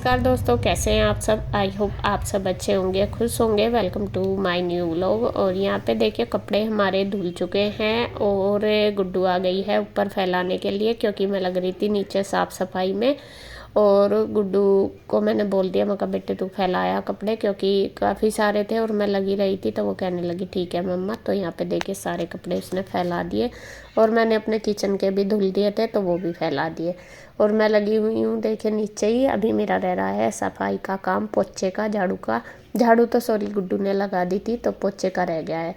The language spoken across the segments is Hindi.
नमस्कार दोस्तों, कैसे हैं आप सब। आई होप आप सब अच्छे होंगे, खुश होंगे। Welcome to my new vlog. और यहाँ पे देखिए कपड़े हमारे धुल चुके हैं और गुड्डू आ गई है ऊपर फैलाने के लिए, क्योंकि मैं लग रही थी नीचे साफ़ सफाई में। और गुड्डू को मैंने बोल दिया, मैं कहा बेटे तू फैलाया कपड़े, क्योंकि काफ़ी सारे थे और मैं लगी रही थी। तो वो कहने लगी ठीक है मम्मा। तो यहाँ पे देखिए सारे कपड़े उसने फैला दिए और मैंने अपने किचन के भी धुल दिए थे तो वो भी फैला दिए। और मैं लगी हुई हूँ देखिए नीचे ही। अभी मेरा रह रहा है सफाई का काम, पोछे का, झाड़ू का। झाड़ू तो सॉरी गुड्डू ने लगा दी थी, तो पोछे का रह गया है।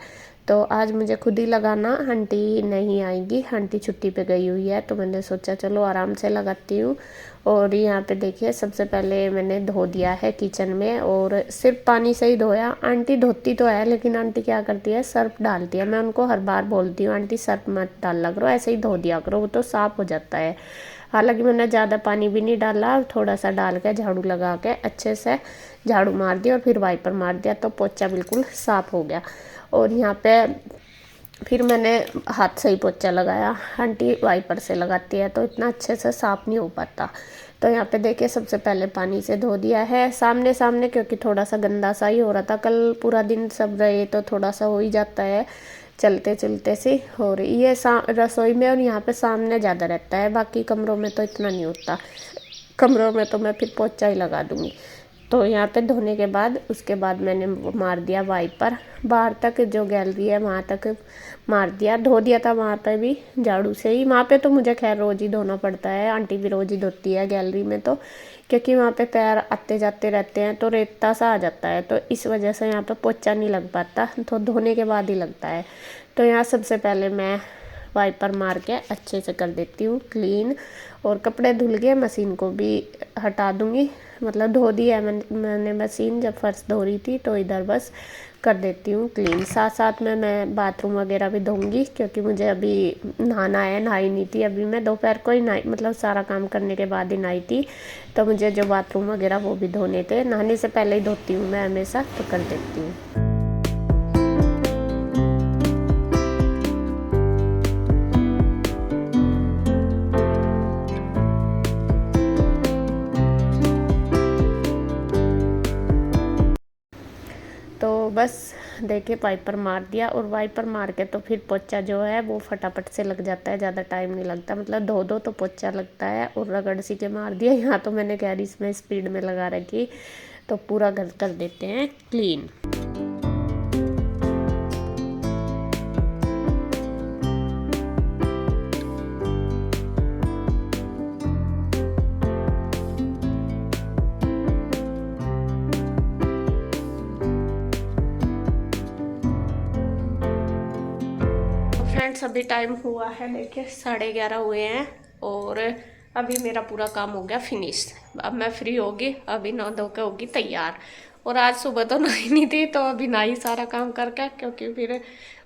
तो आज मुझे खुद ही लगाना, आंटी नहीं आएगी, आंटी छुट्टी पे गई हुई है। तो मैंने सोचा चलो आराम से लगाती हूँ। और यहाँ पे देखिए सबसे पहले मैंने धो दिया है किचन में, और सिर्फ पानी से ही धोया। आंटी धोती तो है लेकिन आंटी क्या करती है, सर्फ डालती है। मैं उनको हर बार बोलती हूँ आंटी सर्फ मत डाला करो, ऐसे ही धो दिया करो, वो तो साफ़ हो जाता है। हालांकि मैंने ज़्यादा पानी भी नहीं डाला, थोड़ा सा डाल के झाड़ू लगा के अच्छे से झाड़ू मार दिया और फिर वाइपर मार दिया, तो पोछा बिल्कुल साफ़ हो गया। और यहाँ पे फिर मैंने हाथ से ही पोछा लगाया। आंटी वाइपर से लगाती है तो इतना अच्छे से साफ़ नहीं हो पाता। तो यहाँ पे देखिए सबसे पहले पानी से धो दिया है सामने सामने, क्योंकि थोड़ा सा गंदा सा ही हो रहा था। कल पूरा दिन सब रहे तो थोड़ा सा हो ही जाता है चलते चलते से। और ये रसोई में और यहाँ पे सामने ज़्यादा रहता है, बाकी कमरों में तो इतना नहीं होता। कमरों में तो मैं फिर पोछा ही लगा दूँगी। तो यहाँ पे धोने के बाद उसके बाद मैंने मार दिया वाइपर, बाहर तक जो गैलरी है वहाँ तक मार दिया। धो दिया था वहाँ पे भी झाड़ू से ही। वहाँ पे तो मुझे खैर रोज़ ही धोना पड़ता है, आंटी भी रोज़ ही धोती है गैलरी में, तो क्योंकि वहाँ पे पैर आते जाते रहते हैं तो रेता सा आ जाता है, तो इस वजह से यहाँ पे पोछा नहीं लग पाता, तो धोने के बाद ही लगता है। तो यहाँ सबसे पहले मैं वाइपर मार के अच्छे से कर देती हूँ क्लीन। और कपड़े धुल गए, मशीन को भी हटा दूँगी, मतलब धो दी है मैंने मशीन जब फर्श धो रही थी, तो इधर बस कर देती हूँ क्लीन। साथ साथ में मैं बाथरूम वगैरह भी धोऊंगी, क्योंकि मुझे अभी नहाना है। नहाई नहीं थी अभी, मैं दोपहर को ही नहाई, मतलब सारा काम करने के बाद ही नहाई थी। तो मुझे जो बाथरूम वगैरह वो भी धोने थे, नहाने से पहले ही धोती हूँ मैं हमेशा, तो कर देती हूँ। तो बस देखिए वाइपर मार दिया, और वाइपर मार के तो फिर पोछा जो है वो फटाफट से लग जाता है, ज़्यादा टाइम नहीं लगता। मतलब धो दो तो पोछा लगता है। और रगड़ सी के मार दिया। यहाँ तो मैंने गैरिज में स्पीड में लगा रखी, तो पूरा घर कर देते हैं क्लीन। फ्रेंड्स अभी टाइम हुआ है देखिए 11:30 हुए हैं, और अभी मेरा पूरा काम हो गया फिनिश। अब मैं फ्री होगी, अभी नहा धो के होगी तैयार। और आज सुबह तो नहाई नहीं थी, तो अभी नहाई सारा काम करके, क्योंकि फिर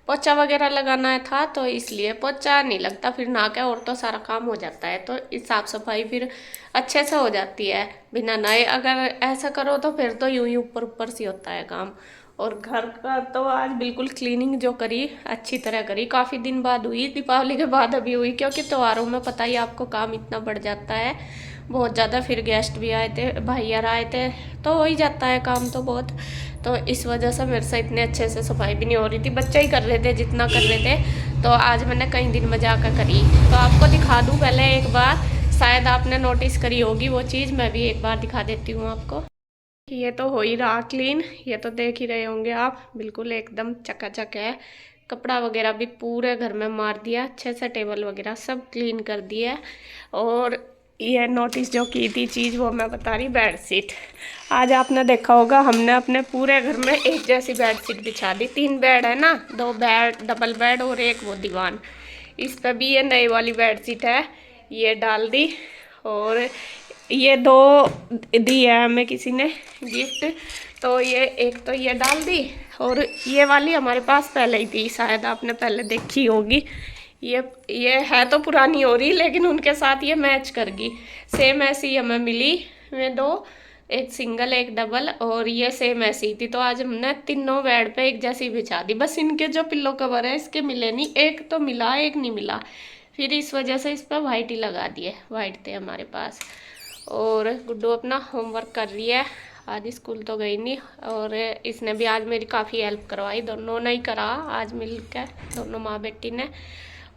पोछा वगैरह लगाना था, तो इसलिए पोछा नहीं लगता फिर नहा के, और तो सारा काम हो जाता है। तो इस साफ सफाई फिर अच्छे से हो जाती है बिना नहाए। अगर ऐसा करो तो फिर तो यूं ही ऊपर ऊपर सी होता है काम। और घर का तो आज बिल्कुल क्लीनिंग जो करी अच्छी तरह करी, काफ़ी दिन बाद हुई, दीपावली के बाद अभी हुई, क्योंकि त्योहारों में पता ही आपको काम इतना बढ़ जाता है बहुत ज़्यादा। फिर गेस्ट भी आए थे, भाईयार आए थे, तो हो ही जाता है काम तो बहुत। तो इस वजह से मेरे से इतने अच्छे से सफाई भी नहीं हो रही थी, बच्चे ही कर रहे थे जितना कर रहे थे। तो आज मैंने कई दिन में जाकर करी, तो आपको दिखा दूँ पहले एक बार, शायद आपने नोटिस करी होगी वो चीज़, मैं भी एक बार दिखा देती हूँ आपको। ये तो हो ही रहा क्लीन, ये तो देख ही रहे होंगे आप, बिल्कुल एकदम चकाचक है। कपड़ा वगैरह भी पूरे घर में मार दिया अच्छे से, टेबल वगैरह सब क्लीन कर दिया। और ये नोटिस जो की थी चीज़ वो मैं बता रही, बेडशीट। आज आपने देखा होगा हमने अपने पूरे घर में एक जैसी बेडशीट बिछा दी। 3 बेड है ना, 2 बेड डबल बेड और एक वो दीवान, इस पर भी ये नई वाली बेडशीट है, ये डाल दी। और ये 2 दी है हमें किसी ने गिफ्ट, तो ये एक तो ये डाल दी, और ये वाली हमारे पास पहले ही थी, शायद आपने पहले देखी होगी। ये है तो पुरानी हो रही, लेकिन उनके साथ ये मैच कर गई। सेम ऐसी हमें मिली में 2, एक सिंगल एक डबल, और ये सेम ऐसी थी। तो आज हमने तीनों बेड पे एक जैसी बिछा दी। बस इनके जो पिल्लो कवर है इसके मिले नहीं, एक तो मिला एक नहीं मिला, फिर इस वजह से इस पर वाइट ही लगा दिए, वाइट थे हमारे पास। और गुड्डू अपना होमवर्क कर रही है। आज स्कूल तो गई नहीं और इसने भी आज मेरी काफ़ी हेल्प करवाई, दोनों ने ही करा आज मिलकर, दोनों माँ बेटी ने।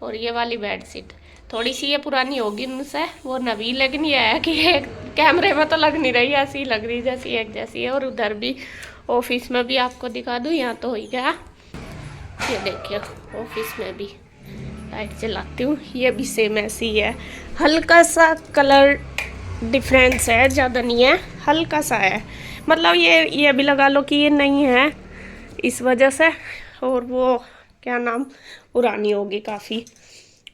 और ये वाली बेडशीट थोड़ी सी ये पुरानी होगी उनसे, वो नवी, लेकिन ये है कि कैमरे में तो लग नहीं रही, ऐसी ही लग रही जैसी एक जैसी है। और उधर भी ऑफिस में भी आपको दिखा दूँ, यहाँ तो हो ही गया। ये देखिए ऑफिस में भी लाइट जलाती हूँ, ये भी सेम ऐसी ही है, हल्का सा कलर डिफरेंस है, ज़्यादा नहीं है, हल्का सा है। मतलब ये भी लगा लो कि ये नहीं है इस वजह से, और वो क्या नाम पुरानी होगी काफ़ी।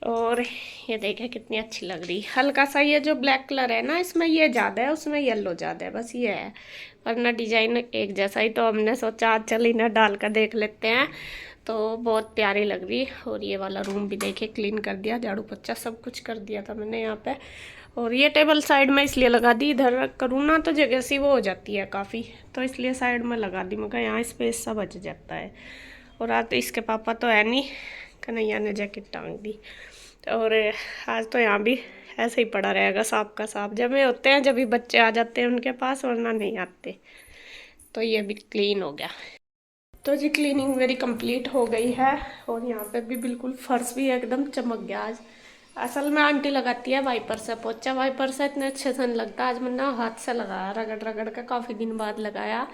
और ये देखिए कितनी अच्छी लग रही, हल्का सा ये जो ब्लैक कलर है ना, इसमें ये ज़्यादा है, उसमें येलो ज़्यादा है, बस ये है, वरना डिजाइन एक जैसा ही। तो हमने सोचा आज चल इन्हें डाल कर देख लेते हैं, तो बहुत प्यारी लग रही। और ये वाला रूम भी देखे क्लीन कर दिया, झाड़ू पोछा सब कुछ कर दिया था मैंने यहाँ पे। और ये टेबल साइड में इसलिए लगा दी, इधर करूँ ना तो जगह सी वो हो जाती है काफ़ी, तो इसलिए साइड में लगा दी, मैं कहा यहाँ स्पेस सा बच जाता है। और आज तो इसके पापा तो है नहीं, कन्हैया ने जैकेट टांग दी। और आज तो यहाँ भी ऐसे ही पड़ा रहेगा सांप का सांप, जब ये होते हैं जब भी बच्चे आ जाते हैं उनके पास, वरना नहीं आते। तो ये भी क्लीन हो गया। तो जी क्लीनिंग मेरी कंप्लीट हो गई है, और यहाँ पे भी बिल्कुल फर्श भी एकदम चमक गया आज। असल में आंटी लगाती है वाइपर से पोछा, वाइपर से इतने अच्छे से नहीं लगता, आज मैंने हाथ से लगाया, रगड़ रगड़ के काफ़ी दिन बाद लगाया,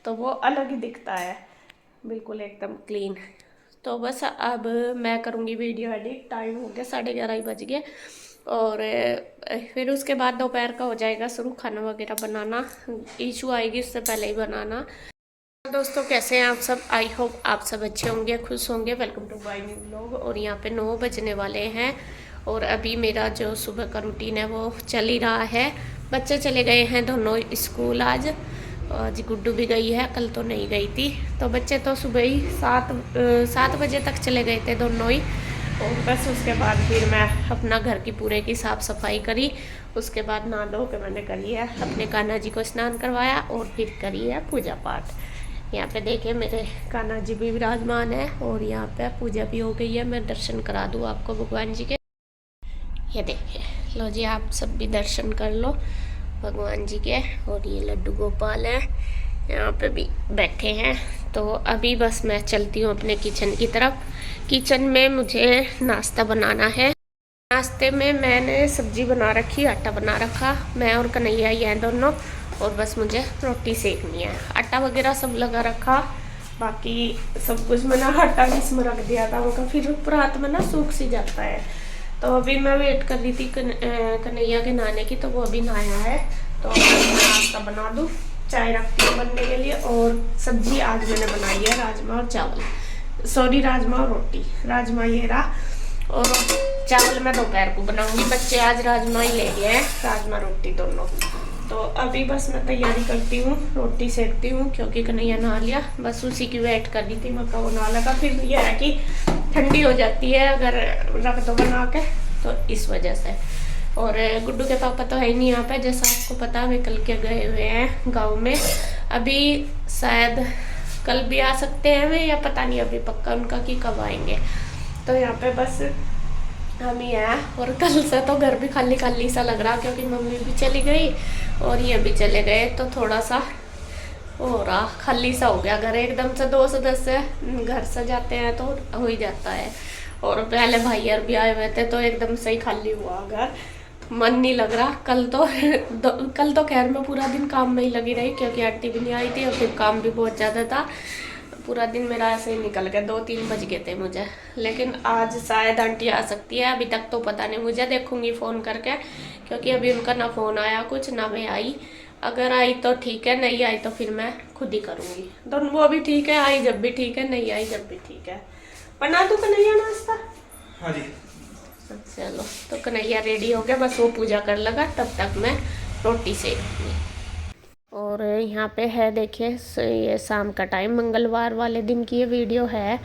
तो वो अलग ही दिखता है, बिल्कुल एकदम क्लीन। तो बस अब मैं करूँगी वीडियो एडिट, टाइम हो गया 11:30 ही बज गए। और फिर उसके बाद दोपहर का हो जाएगा शुरू खाना वगैरह बनाना, ईशू आएगी उससे पहले ही बनाना। दोस्तों कैसे हैं आप सब, आई होप आप सब अच्छे होंगे, खुश होंगे। Welcome to my new vlog. और यहाँ पे 9 बजने वाले हैं, और अभी मेरा जो सुबह का रूटीन है वो चल ही रहा है। बच्चे चले गए हैं दोनों स्कूल आज गुड्डू भी गई है, कल तो नहीं गई थी। तो बच्चे तो सुबह ही 7 बजे तक चले गए थे दोनों ही। और बस उसके बाद फिर मैं अपना घर की पूरे की साफ़ सफाई करी, उसके बाद नहा धो के मैंने करी है, अपने कान्हा जी को स्नान करवाया और फिर करी है पूजा पाठ। यहाँ पे देखिए मेरे कान्हा जी भी विराजमान है, और यहाँ पे पूजा भी हो गई है। मैं दर्शन करा दूँ आपको भगवान जी के, ये देखिए, लो जी आप सब भी दर्शन कर लो भगवान जी के। और ये लड्डू गोपाल है यहाँ पे भी बैठे हैं। तो अभी बस मैं चलती हूँ अपने किचन की तरफ। किचन में मुझे नाश्ता बनाना है। नाश्ते में मैंने सब्जी बना रखी, आटा बना रखा, मैं और कन्हैया ही हैं दोनों, और बस मुझे रोटी सेकनी है। आटा वगैरह सब लगा रखा, बाकी सब कुछ मैंने आटा भी इसमें रख दिया था, वो फिर रात में ना सूख सी जाता है। तो अभी मैं वेट कर रही थी कन्हैया के नहाने की, तो वो अभी नहाया है, तो नाश्ता बना दूँ, चाय रखती हूँ बनने के लिए। और सब्जी आज मैंने बनाई है राजमा और चावल, सॉरी राजमा और रोटी, राजमा ये रहा, और चावल मैं दोपहर को बनाऊंगी। बच्चे आज राजमा ही ले गए हैं, राजमा रोटी दोनों। तो अभी बस मैं तैयारी करती हूँ, रोटी सेकती हूँ, क्योंकि कन्हैया नहा लिया, बस उसी की वेट कर रही थी, मैं कहा वो नहा लगा, फिर यह है कि ठंडी हो जाती है अगर रख दो बना के, तो इस वजह से। और गुड्डू के पापा तो है ही नहीं यहाँ पे, जैसा आपको पता वे कल के गए हुए हैं गाँव में, अभी शायद कल भी आ सकते हैं वे, या पता नहीं अभी पक्का उनका कि कब आएंगे। तो यहाँ पे बस हम ही हैं, और कल से तो घर भी खाली खाली सा लग रहा, क्योंकि मम्मी भी चली गई और ये भी चले गए, तो थोड़ा सा हो रहा खाली सा हो गया घर। एकदम से 2 सदस्य घर से जाते हैं तो हो ही जाता है, और पहले भाई यार भी आए हुए थे तो एकदम से ही खाली हुआ घर, मन नहीं लग रहा। कल तो खैर मैं पूरा दिन काम में ही लगी रही, क्योंकि आंटी भी नहीं आई थी और फिर काम भी बहुत ज़्यादा था, पूरा दिन मेरा ऐसे ही निकल गया, 2-3 बज गए थे मुझे। लेकिन आज शायद आंटी आ सकती है, अभी तक तो पता नहीं, मुझे देखूंगी फ़ोन करके, क्योंकि अभी उनका ना फ़ोन आया कुछ, ना मैं आई। अगर आई तो ठीक है, नहीं आई तो फिर मैं खुद ही करूँगी। दोनों वो भी ठीक है, आई जब भी ठीक है, नहीं आई जब भी ठीक है। बना दूँ कन्हैया नाश्ता? हाँ जी। चलो तो कन्हैया रेडी हो गया, बस वो पूजा कर लगा, तब तक मैं रोटी सेकूँगी। और यहाँ पे है देखिए, ये शाम का टाइम, मंगलवार वाले दिन की ये वीडियो है,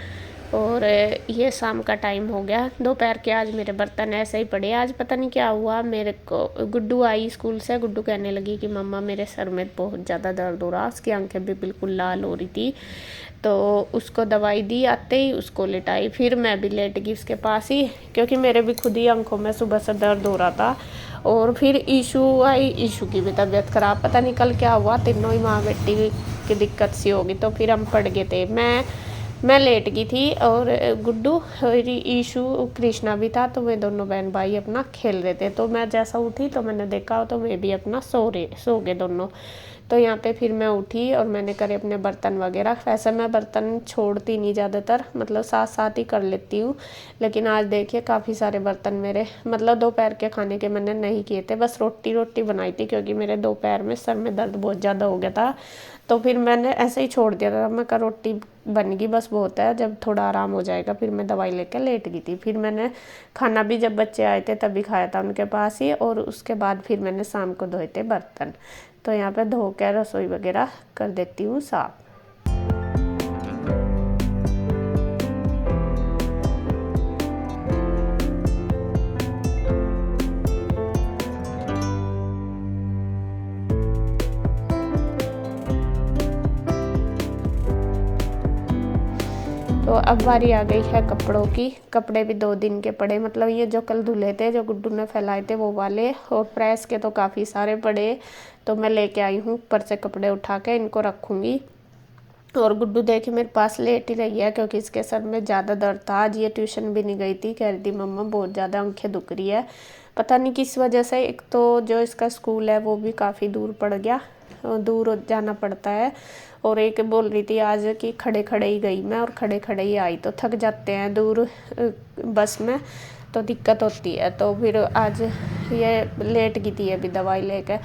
और ये शाम का टाइम हो गया। दोपहर के आज मेरे बर्तन ऐसे ही पड़े, आज पता नहीं क्या हुआ मेरे को। गुड्डू आई स्कूल से, गुड्डू कहने लगी कि मम्मा मेरे सर में बहुत ज़्यादा दर्द हो रहा, उसकी आंखें भी बिल्कुल लाल हो रही थी, तो उसको दवाई दी, आते ही उसको लेटाई, फिर मैं भी लेट गई उसके पास ही, क्योंकि मेरे भी खुद ही आंखों में सुबह से दर्द हो रहा था। और फिर ईशू आई, ईशू की भी तबीयत ख़राब, पता नहीं कल क्या हुआ, तीनों ही माँ बेटी की दिक्कत सी होगी। तो फिर हम पड़ गए थे, मैं लेट गई थी और गुड्डू और ईशू कृष्णा भी था, तो वे दोनों बहन भाई अपना खेल रहे थे। तो मैं जैसा उठी तो मैंने देखा तो वे भी अपना सो गए दोनों। तो यहाँ पे फिर मैं उठी और मैंने करे अपने बर्तन वगैरह। वैसे मैं बर्तन छोड़ती नहीं ज़्यादातर, मतलब साथ साथ ही कर लेती हूँ, लेकिन आज देखिए काफ़ी सारे बर्तन मेरे, मतलब दोपहर के खाने के मैंने नहीं किए थे, बस रोटी बनाई थी क्योंकि मेरे दोपहर में सर में दर्द बहुत ज़्यादा हो गया था। तो फिर मैंने ऐसे ही छोड़ दिया था, मैं कहा रोटी बन गई बस बहुत है, जब थोड़ा आराम हो जाएगा फिर मैं दवाई लेकर लेट गई थी। फिर मैंने खाना भी जब बच्चे आए थे तभी खाया था उनके पास ही, और उसके बाद फिर मैंने शाम को धोए थे बर्तन। तो यहाँ पे धो कर रसोई वगैरह कर देती हूँ साफ। तो अब बारी आ गई है कपड़ों की। कपड़े भी 2 दिन के पड़े, मतलब ये जो कल धुले थे, जो गुड्डू ने फैलाए थे वो वाले, और प्रेस के तो काफ़ी सारे पड़े। तो मैं लेके आई हूँ ऊपर से कपड़े उठा के, इनको रखूँगी। और गुड्डू देखिए मेरे पास लेट ही रही है क्योंकि इसके सर में ज़्यादा दर्द था। आज ये ट्यूशन भी नहीं गई थी, कह रही थी मम्मा बहुत ज़्यादा आंखें दुख रही है, पता नहीं किस वजह से। एक तो जो इसका स्कूल है वो भी काफ़ी दूर पड़ गया, दूर जाना पड़ता है, और एक बोल रही थी आज कि खड़े खड़े ही गई मैं और खड़े खड़े ही आई। तो थक जाते हैं दूर बस में तो दिक्कत होती है। तो फिर आज ये लेट गई थी अभी दवाई लेकर।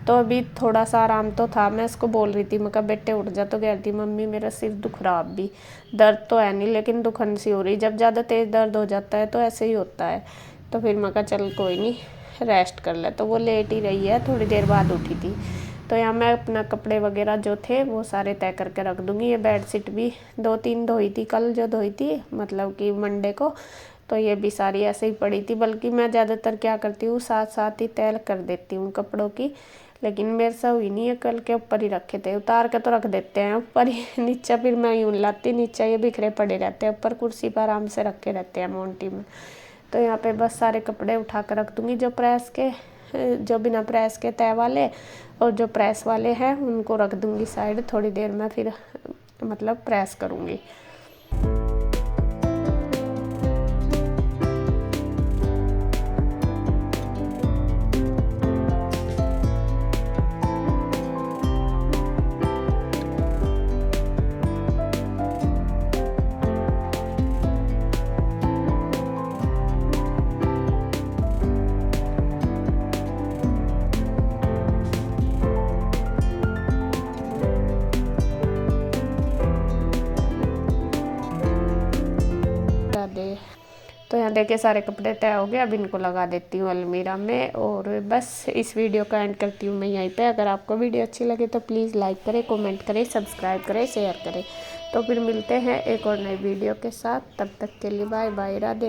तो अभी थोड़ा सा आराम तो था, मैं इसको बोल रही थी, मैं कहा बेटे उठ जा, तो कह रही थी मम्मी मेरा सिर दुख रहा, अभी दर्द तो है नहीं लेकिन दुखन सी हो रही, जब ज़्यादा तेज़ दर्द हो जाता है तो ऐसे ही होता है। तो फिर मैं कहा चल कोई नहीं रेस्ट कर ले। तो वो लेट ही रही है, थोड़ी देर बाद उठी थी। तो यहाँ मैं अपना कपड़े वगैरह जो थे वो सारे तय करके रख दूँगी। ये बेडशीट भी 2-3 धोई थी कल, जो धोई थी मतलब कि मंडे को, तो ये भी सारी ऐसे ही पड़ी थी। बल्कि मैं ज़्यादातर क्या करती हूँ साथ साथ ही तय कर देती हूँ कपड़ों की, लेकिन मेरे से हुई नहीं है, कल के ऊपर ही रखे थे, उतार के तो रख देते हैं ऊपर ही नीचे फिर मैं यूँ लाती, नीचे ये बिखरे पड़े रहते हैं, ऊपर कुर्सी पर आराम से रखे रहते हैं मोन्टी में। तो यहाँ पे बस सारे कपड़े उठा कर रख दूँगी, जो प्रेस के, जो बिना प्रेस के तय वाले, और जो प्रेस वाले हैं उनको रख दूँगी साइड, थोड़ी देर में फिर मतलब प्रेस करूँगी। तो यहाँ देखिए सारे कपड़े तय हो गए, अब इनको लगा देती हूँ अलमीरा में। और बस इस वीडियो का एंड करती हूँ मैं यहीं पे। अगर आपको वीडियो अच्छी लगे तो प्लीज़ लाइक करें, कमेंट करें, सब्सक्राइब करें, शेयर करें। तो फिर मिलते हैं एक और नई वीडियो के साथ, तब तक के लिए बाय बाय, राधे।